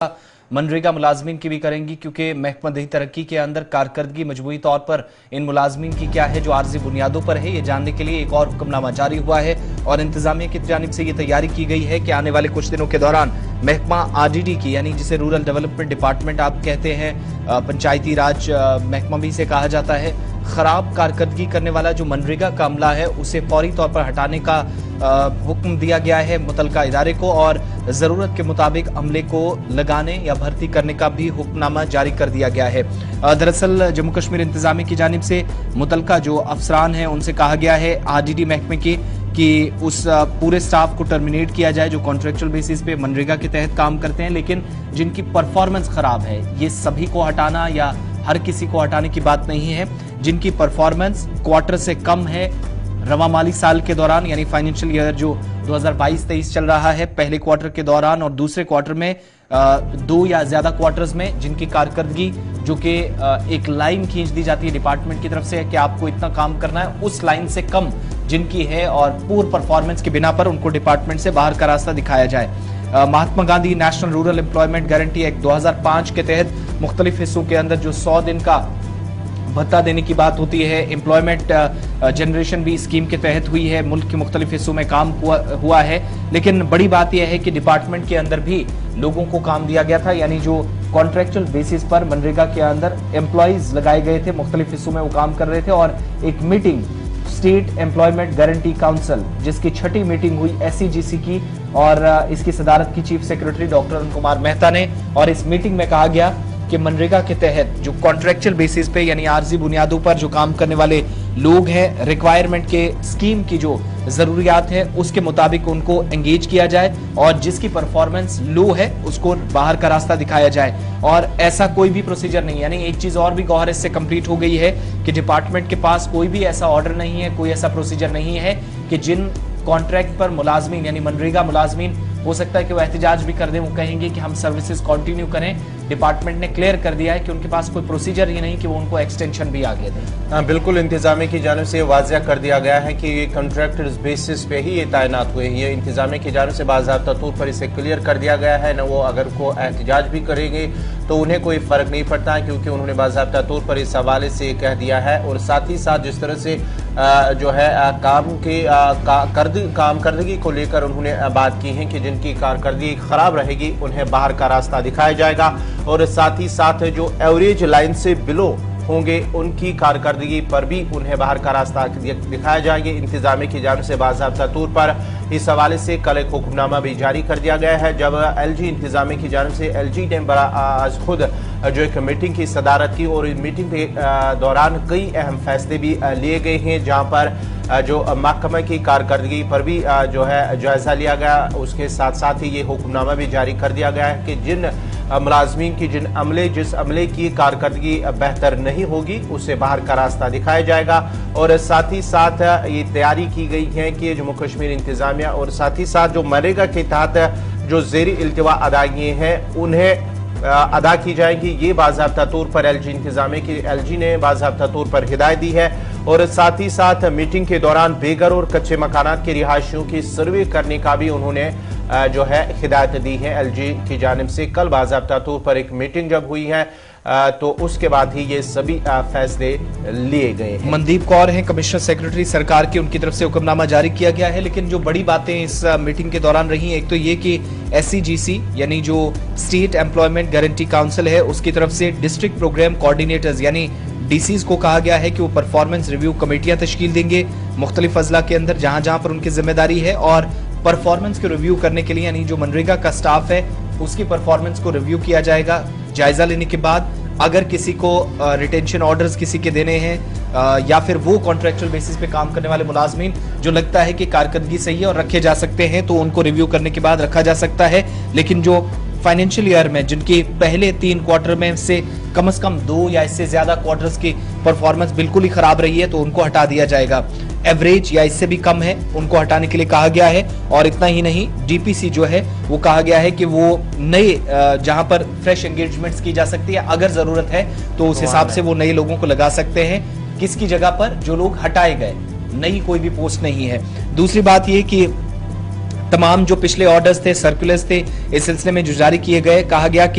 मनरेगा मुलाजमीन की भी करेंगी, क्योंकि महकमा दही तरक्की के अंदर कारकर्दगी मजबूरी तौर पर इन मुलाजमीन की क्या है जो आर्जी बुनियादों पर है, ये जानने के लिए एक और हुक्मनामा जारी हुआ है और इंतजामिया की जानिब से ये तैयारी की गई है कि आने वाले कुछ दिनों के दौरान महकमा RDD की, यानी जिसे रूरल डेवलपमेंट डिपार्टमेंट आप कहते हैं, पंचायती राज महकमा भी इसे कहा जाता है, खराब कारकर्दगी करने वाला जो मनरेगा का अमला है उसे फौरी तौर पर हटाने का हुक्म दिया गया है मुतलका इदारे को, और जरूरत के मुताबिक अमले को लगाने या भर्ती करने का भी हुक्मनामा जारी कर दिया गया है। दरअसल जम्मू कश्मीर इंतजामिया की जानिब से मुतलका जो अफसरान हैं उनसे कहा गया है RDD महकमे की कि उस पूरे स्टाफ को टर्मिनेट किया जाए जो कॉन्ट्रेक्चुअल बेसिस पे मनरेगा के तहत काम करते हैं, लेकिन जिनकी परफॉर्मेंस खराब है, ये सभी को हटाना या हर किसी को हटाने की बात नहीं है। जिनकी परफॉर्मेंस क्वार्टर से कम है रवा माली साल के दौरान, यानी फाइनेंशियल ईयर जो 2022-23 चल रहा है, पहले क्वार्टर के दौरान और दूसरे क्वार्टर में, दो या ज्यादा क्वार्टर्स में जिनकी कारकर्दगी जो कि एक लाइन खींच दी जाती है डिपार्टमेंट की तरफ से कि आपको इतना काम करना है, उस लाइन से कम जिनकी है और पूर परफॉर्मेंस की बिना पर उनको डिपार्टमेंट से बाहर का रास्ता दिखाया जाए। Mahatma Gandhi National Rural Employment Guarantee Act 2005 के तहत मुख्तलिफ हिस्सों के अंदर जो 100 दिन का भत्ता देने की बात होती है, एम्प्लॉयमेंट जनरेशन भी स्कीम के तहत हुई है, मुल्क के मुख्तलिफ हिस्सों में काम हुआ है। लेकिन बड़ी बात यह है कि डिपार्टमेंट के अंदर भी लोगों को काम दिया गया था, यानी जो कॉन्ट्रेक्चुअल बेसिस पर मनरेगा के अंदर एम्प्लॉयज लगाए गए थे, मुख्तलिफ हिस्सों में वो काम कर रहे थे। और एक meeting state employment guarantee council जिसकी 6ठी मीटिंग हुई SCGC की, और इसकी सदारत की chief secretary doctor Arun Kumar Mehta ने, और इस मीटिंग में कहा गया कि मनरेगा के तहत जो कॉन्ट्रेक्चुअल बेसिस पे यानी आर्जी बुनियादों पर जो काम करने वाले लोग हैं, रिक्वायरमेंट के स्कीम की जो जरूरियात है उसके मुताबिक उनको एंगेज किया जाए और जिसकी परफॉर्मेंस लो है उसको बाहर का रास्ता दिखाया जाए। और ऐसा कोई भी प्रोसीजर नहीं, यानी एक चीज और भी गौहर इससे कंप्लीट हो गई है कि डिपार्टमेंट के पास कोई भी ऐसा ऑर्डर नहीं है, कोई ऐसा प्रोसीजर नहीं है कि जिन कॉन्ट्रैक्ट पर मुलाजमीन यानी मनरेगा मुलाजमीन, हो सकता है कि वो एहतजाज भी कर दें, वो कहेंगे कि हम सर्विसेज कंटिन्यू करें। डिपार्टमेंट ने क्लियर कर दिया है कि उनके पास कोई प्रोसीजर ही नहीं कि वो उनको एक्सटेंशन भी आगे दें। हाँ, बिल्कुल इंतजामिया की जानिब से वाज़िया कर दिया गया है कि ये कॉन्ट्रैक्टर्स बेसिस पे ही ये तैनात हुए हैं। ये इंतजामिया की जानिब से बाज़ाब्ता तौर पर इसे क्लियर कर दिया गया है, न वो अगर को एहतजाज भी करेंगे तो उन्हें कोई फ़र्क नहीं पड़ता है, क्योंकि उन्होंने बाज़ाब्ता तौर पर इस हवाले से कह दिया है। और साथ ही साथ जिस तरह से जो है कारकर्दगी को लेकर उन्होंने बात की है कि जिनकी कारकर्दगी खराब रहेगी उन्हें बाहर का रास्ता दिखाया जाएगा, और साथ ही साथ जो एवरेज लाइन से बिलो होंगे उनकी कारकर्दगी पर भी उन्हें बाहर का रास्ता दिखाया जाएगा। इंतजामिया की जानिब से बाज़ाब्ता तौर पर इस हवाले से कल एक हुक्मनामा भी जारी कर दिया गया है, जब LG इंतजामिया की जानिब से LG ने बड़ा आज खुद जो एक मीटिंग की सदारत की, और इस मीटिंग के दौरान कई अहम फैसले भी लिए गए हैं, जहां पर जो महकमा की कारकर्दगी पर भी जो है जायजा लिया गया। उसके साथ साथ ही ये हुक्मनामा भी जारी कर दिया गया है कि जिन मुलाजमीन की जिस अमले की कारकर्दगी बेहतर नहीं होगी उसे बाहर का रास्ता दिखाया जाएगा। और साथ ही साथ ये तैयारी की गई है कि जम्मू कश्मीर इंतजामिया और साथ ही साथ जो मनरेगा के तहत जो ज़ेरी इल्तिवा अदायगियाँ हैं उन्हें अदा की जाएंगी। ये बाज़ाब्ता तौर पर LG ने बाज़ाब्ता तौर पर हिदायत दी है। और साथ ही साथ मीटिंग के दौरान बेघर और कच्चे मकानात के रिहायशियों की सर्वे करने का भी उन्होंने जो है हिदायत दी है LG की जानिब से। कल बाज़ाब्ता तौर पर एक मीटिंग जब हुई है तो उसके बाद ही ये सभी फैसले लिए गए हैं। मनदीप कौर हैं कमिश्नर सेक्रेटरी सरकार की, उनकी तरफ से हुक्मनामा जारी किया गया है। लेकिन जो बड़ी बातें इस मीटिंग के दौरान रही, एक तो ये कि SCGC यानी जो स्टेट एम्प्लॉयमेंट गारंटी काउंसिल है उसकी तरफ से डिस्ट्रिक्ट प्रोग्राम कोऑर्डिनेटर्स यानी DCs को कहा गया है कि वो परफॉर्मेंस रिव्यू कमेटियां तश्कील देंगे मुख्तलिफ अजला के अंदर जहां जहां पर उनकी जिम्मेदारी है, और परफॉर्मेंस को रिव्यू करने के लिए यानी जो मनरेगा का स्टाफ है उसकी परफॉर्मेंस को रिव्यू किया जाएगा। जायजा लेने के बाद अगर किसी को रिटेंशन ऑर्डर्स किसी के देने हैं या फिर वो कॉन्ट्रेक्चुअल बेसिस पे काम करने वाले मुलाजमीन जो लगता है कि कारकर्दगी सही है और रखे जा सकते हैं, तो उनको रिव्यू करने के बाद रखा जा सकता है। लेकिन जो फाइनेंशियल ईयर में जिनकी पहले 3 क्वार्टर में से कम 2 या इससे ज्यादा क्वार्टर्स की परफॉर्मेंस बिल्कुल ही खराब रही है तो उनको हटा दिया जाएगा। एवरेज या इससे भी कम है उनको हटाने के लिए कहा गया है। और इतना ही नहीं, DPC जो है वो कहा गया है कि वो नए जहां पर फ्रेश एंगेजमेंट्स की जा सकती है, अगर जरूरत है तो उस हिसाब से वो नए लोगों को लगा सकते हैं। किसकी जगह पर? जो लोग हटाए गए, नई कोई भी पोस्ट नहीं है। दूसरी बात ये कि तमाम जो पिछले ऑर्डर्स थे, सर्कुलर्स थे, इस सिलसिले में जो जारी किए गए, कहा गया कि